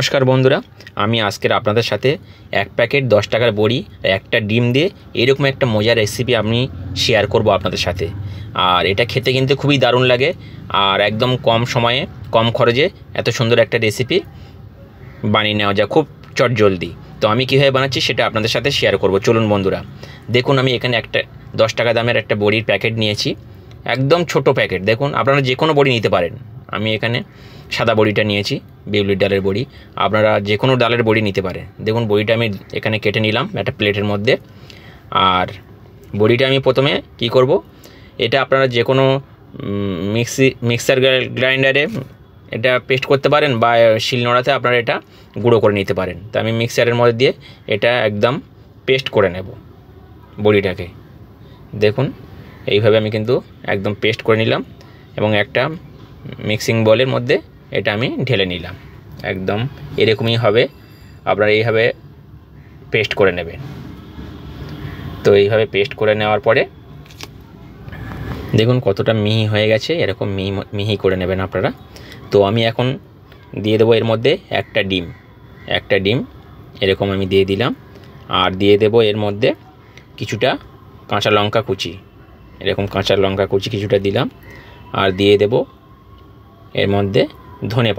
নমস্কার বন্ধুরা, আমি আজকের আপনাদের সাথে এক প্যাকেট 10 টাকার বড়ি একটা ডিম দিয়ে এরকম একটা মজার রেসিপি আমি শেয়ার করব আপনাদের সাথে। আর এটা খেতে কিন্তু খুবই দারুণ লাগে আর একদম কম সময়ে কম খরচে এত সুন্দর একটা রেসিপি বানিয়ে নেওয়া যায় খুব চটজলদি। তো আমি কীভাবে বানাচ্ছি সেটা আপনাদের সাথে শেয়ার করব। চলুন বন্ধুরা, দেখুন আমি এখানে একটা 10 টাকা দামের একটা বড়ির প্যাকেট নিয়েছি, একদম ছোট প্যাকেট। দেখুন আপনারা যে কোনো বড়ি নিতে পারেন, আমি এখানে সাদা বড়িটা নিয়েছি, বিউলির ডালের বড়ি। আপনারা যে কোনো ডালের বড়ি নিতে পারেন। দেখুন বড়িটা আমি এখানে কেটে নিলাম একটা প্লেটের মধ্যে। আর বড়িটা আমি প্রথমে কি করব, এটা আপনারা যে কোনো মিক্সার গ্রাইন্ডারে এটা পেস্ট করতে পারেন বা শিলনোড়াতে আপনারা এটা গুঁড়ো করে নিতে পারেন। তো আমি মিক্সারের মধ্যে দিয়ে এটা একদম পেস্ট করে নেব বড়িটাকে। দেখুন এইভাবে আমি কিন্তু একদম পেস্ট করে নিলাম এবং একটা মিক্সিং বোলের মধ্যে এটা আমি ঢেলে নিলাম। একদম এরকমই হবে, আপনারা এইভাবে পেস্ট করে নেবেন। তো এইভাবে পেস্ট করে নেওয়ার পরে দেখুন কতটা মিহি হয়ে গেছে, এরকম মিহি করে নেবেন আপনারা। তো আমি এখন দিয়ে দেবো এর মধ্যে একটা ডিম এরকম আমি দিয়ে দিলাম। আর দিয়ে দেবো এর মধ্যে কিছুটা কাঁচা লঙ্কা কুচি, এরকম কাঁচা লঙ্কা কুচি কিছুটা দিলাম। আর দিয়ে দেব এর মধ্যে ধনে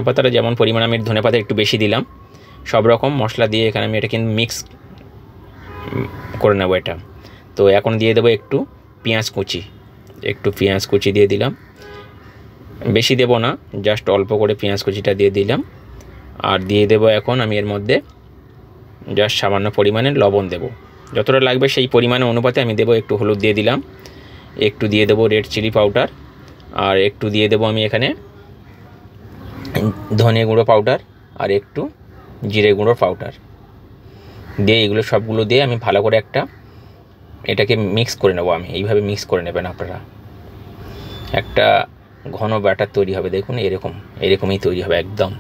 পাতাটা যেমন পরিমাণ আমি ধনে পাতা একটু বেশি দিলাম। সব রকম মশলা দিয়ে এখানে আমি এটা কিন্তু মিক্স করে নেব এটা। তো এখন দিয়ে দেবো একটু পেঁয়াজ কুচি দিয়ে দিলাম, বেশি দেব না, জাস্ট অল্প করে পেঁয়াজ কুচিটা দিয়ে দিলাম। আর দিয়ে দেব এখন আমি এর মধ্যে জাস্ট সামান্য পরিমাণে লবণ দেব, যতটা লাগবে সেই পরিমাণে অনুপাতে আমি দেব। একটু হলুদ দিয়ে দিলাম, একটু দিয়ে দেবো রেড চিলি পাউডার, আর একটু দিয়ে দেবো আমি এখানে ধনে গুঁড়ো পাউডার আর একটু জিরে গুঁড়ো পাউডার দিয়ে এগুলো সবগুলো দিয়ে আমি ভালো করে এটাকে মিক্স করে নেবো। আমি এইভাবে মিক্স করে নেবেন আপনারা, একটা ঘন ব্যাটার তৈরি হবে। দেখুন এরকমই তৈরি হবে, একদম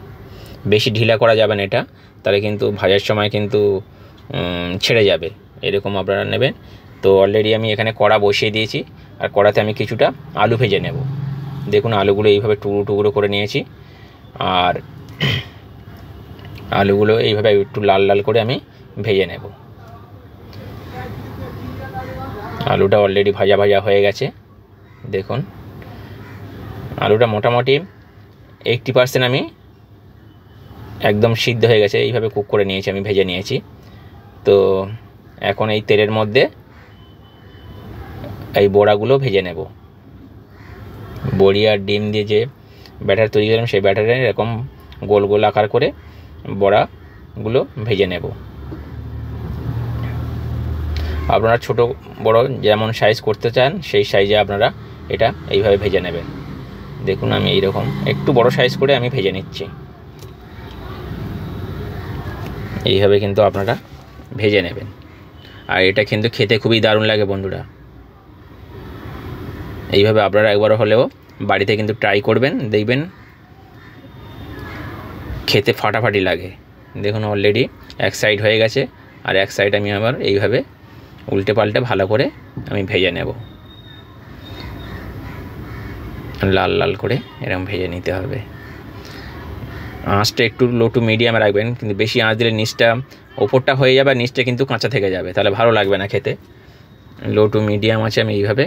বেশি ঢিলা করা যাবে না এটা, তাহলে কিন্তু ভাজার সময় কিন্তু ছেড়ে যাবে। এরকম আপনারা নেবেন। তো অলরেডি আমি এখানে কড়া বসিয়ে দিয়েছি, আর কড়াতে আমি কিছুটা আলু ভেজে নেব। দেখুন আলুগুলো এইভাবে টুকরো করে নিয়েছি, আর আলুগুলো এইভাবে একটু লাল লাল করে আমি ভেজে নেব। আলুটা অলরেডি ভাজা হয়ে গেছে। দেখুন আলুটা মোটামুটি 80% আমি একদম সিদ্ধ হয়ে গেছে, এইভাবে কুক করে নিয়েছি, আমি ভেজে নিয়েছি। তো এখন এই তেলের মধ্যে এই বড়াগুলো ভেজে নেব। বড়ি আর ডিম দিয়ে যে ব্যাটার তৈরি করলাম সেই ব্যাটারে এরকম গোল গোল আকার করে বড়াগুলো ভেজে নেব। আপনারা ছোট বড় যেমন সাইজ করতে চান সেই সাইজে আপনারা এটা এইভাবে ভেজে নেবেন। দেখুন আমি এইরকম একটু বড় সাইজ করে আমি ভেজে নিচ্ছি। এইভাবে কিন্তু আপনারা ভেজে নেবেন, আর এটা কিন্তু খেতে খুবই দারুণ লাগে বন্ধুরা। এইভাবে আপনারা একবার হলেও বাড়িতে কিন্তু ট্রাই করবেন, দেখবেন খেতে ফাটাফাটি লাগে। দেখুন অলরেডি এক সাইড হয়ে গেছে, আর এক সাইড আমি আবার এইভাবে উল্টে পাল্টে ভালো করে আমি ভেজে নেব। লাল লাল করে এরকম ভেজে নিতে হবে। আঁচটা একটু লো টু মিডিয়ামে রাখবেন, কিন্তু বেশি আঁচ দিলে নিচটা ওপরটা হয়ে যাবে, নিচটা কিন্তু কাঁচা থেকে যাবে, তাহলে ভালো লাগবে না খেতে। লো টু মিডিয়াম আছে আমি এইভাবে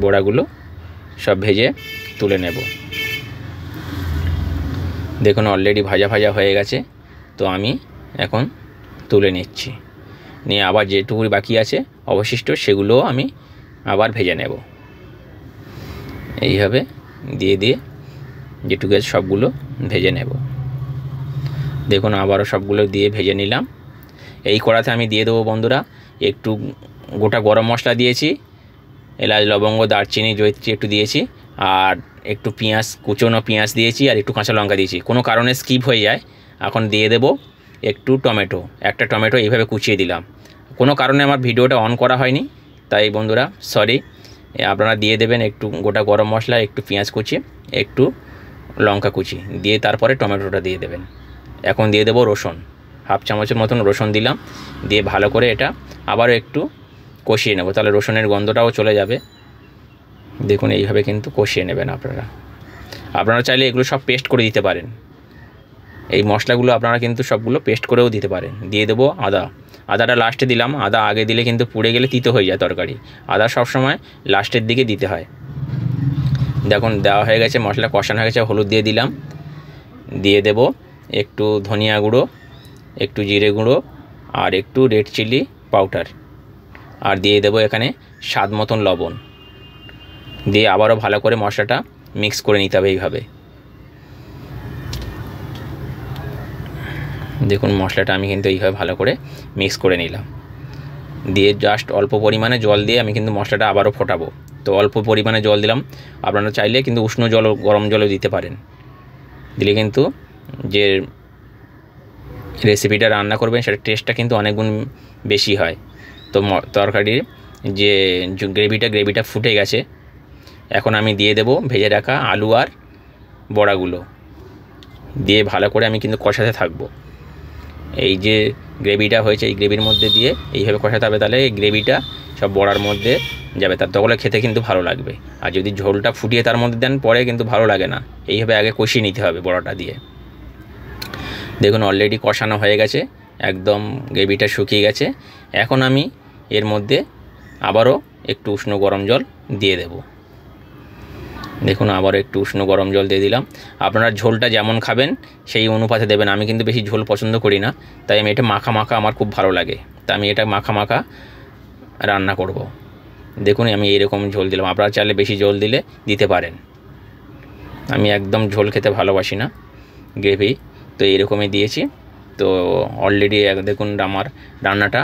বড়াগুলো সব ভেজে তুলে নেব। দেখুন অলরেডি ভাজা হয়ে গেছে। তো আমি এখন তুলে নিচ্ছি, নিয়ে আবার যেটুকু বাকি আছে অবশিষ্ট সেগুলোও আমি আবার ভেজে নেব। এইভাবে দিয়ে যেটুকু আছে সবগুলো ভেজে নেব। দেখুন আবারও সবগুলো দিয়ে ভেজে নিলাম। এই কড়াতে আমি দিয়ে দেবো বন্ধুরা একটু গোটা গরম মশলা দিয়েছি, এলাচ লবঙ্গ দারচিনি জয়িত্রী একটু দিয়েছি, আর একটু কুচনো পেঁয়াজ দিয়েছি, আর একটু কাঁচা লঙ্কা দিয়েছি। কোনো কারণে স্কিপ হয়ে যায়। এখন দিয়ে দেব একটু একটা টমেটো এইভাবে কুচিয়ে দিলাম। কোনো কারণে আমার ভিডিওটা অন করা হয়নি, তাই বন্ধুরা সরি। আপনারা দিয়ে দেবেন একটু গোটা গরম মশলা, একটু পেঁয়াজ কুচি, একটু লঙ্কা কুচি দিয়ে তারপরে টমেটোটা দিয়ে দেবেন। এখন দিয়ে দেবো রসুন, হাফ চামচের মতন রসুন দিলাম, দিয়ে ভালো করে এটা আবারও একটু কষিয়ে নেব, তাহলে রসুনের গন্ধটাও চলে যাবে। দেখুন এইভাবে কিন্তু কষিয়ে নেবেন আপনারা চাইলে এগুলো সব পেস্ট করে দিতে পারেন। এই মশলাগুলো আপনারা কিন্তু সবগুলো পেস্ট করেও দিতে পারেন। দিয়ে দেবো আদা, আদাটা লাস্টে দিলাম, আদা আগে দিলে কিন্তু পুড়ে গেলে তিতো হয়ে যায় তরকারি, আদা সবসময় লাস্টের দিকে দিতে হয়। দেখুন দেওয়া হয়ে গেছে, মশলা কষানো হয়ে গেছে, হলুদ দিয়ে দিলাম, দিয়ে দেব একটু ধনিয়া গুঁড়ো, একটু জিরে গুঁড়ো আর একটু রেড চিলি পাউডার, আর দিয়ে দেব এখানে স্বাদ মতন লবণ, দিয়ে আবারও ভালো করে মশলাটা মিক্স করে নিতে হবে এইভাবে। দেখুন মশলাটা আমি কিন্তু এইভাবে ভালো করে মিক্স করে নিলাম, দিয়ে জাস্ট অল্প পরিমাণে জল দিয়ে আমি কিন্তু মশলাটা আবারও ফোটাবো। তো অল্প পরিমাণে জল দিলাম, আপনারা চাইলে কিন্তু উষ্ণ জল গরম জলও দিতে পারেন, দিলে কিন্তু যে রেসিপিটা রান্না করবেন সেটার টেস্টটা কিন্তু অনেক গুণ বেশি হয়। তো তরকারির যে গ্রেভিটা ফুটে গেছে, এখন আমি দিয়ে দেব ভেজে রাখা আলু আর বড়াগুলো, দিয়ে ভালো করে আমি কিন্তু কষাতে থাকবো। এই যে গ্রেভিটা হয়েছে এই গ্রেভির মধ্যে দিয়ে এইভাবে কষাতে হবে, তাহলে এই গ্রেভিটা সব বড়ার মধ্যে যাবে, তার তখন খেতে কিন্তু ভালো লাগবে। আর যদি ঝোলটা ফুটিয়ে তার মধ্যে দেন পরে কিন্তু ভালো লাগে না, এইভাবে আগে কষিয়ে নিতে হবে বড়াটা দিয়ে। দেখুন অলরেডি কষানো হয়ে গেছে, একদম গ্রেভিটা শুকিয়ে গেছে। এখন আমি এর মধ্যে আবারও একটু উষ্ণ গরম জল দিয়ে দেব। দেখুন আবার একটু উষ্ণ গরম জল দিয়ে দিলাম। আপনারা ঝোলটা যেমন খাবেন সেই অনুপাতে দেবেন, আমি কিন্তু বেশি ঝোল পছন্দ করি না, তাই আমি এটা মাখা মাখা আমার খুব ভালো লাগে, তাই আমি এটা মাখা মাখা রান্না করব। দেখুন আমি এইরকম ঝোল দিলাম, আপনারা চাইলে বেশি ঝোল দিতে পারেন। আমি একদম ঝোল খেতে ভালোবাসি না, গ্রেভি তো এইরকমই দিয়েছি। তো অলরেডি দেখুন আমার রান্নাটা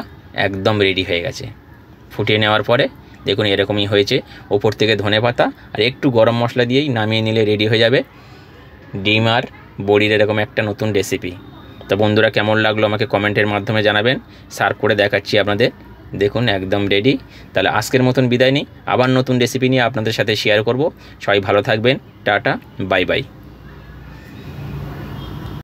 একদম রেডি হয়ে গেছে। ফুটিয়ে নেওয়ার পরে দেখুন এরকমই হয়েছে, ওপর থেকে ধনেপাতা আর একটু গরম মশলা দিয়েই নামিয়ে নিলে রেডি হয়ে যাবে ডিম আর বড়ির এরকম একটা নতুন রেসিপি। তো বন্ধুরা কেমন লাগলো আমাকে কমেন্টের মাধ্যমে জানাবেন, সার্ভ করে দেখাচ্ছি আপনাদের। দেখুন একদম রেডি। তাহলে আজকের মতন বিদায় নিই, আবার নতুন রেসিপি নিয়ে আপনাদের সাথে শেয়ার করব। সবাই ভালো থাকবেন, টাটা, বাই বাই।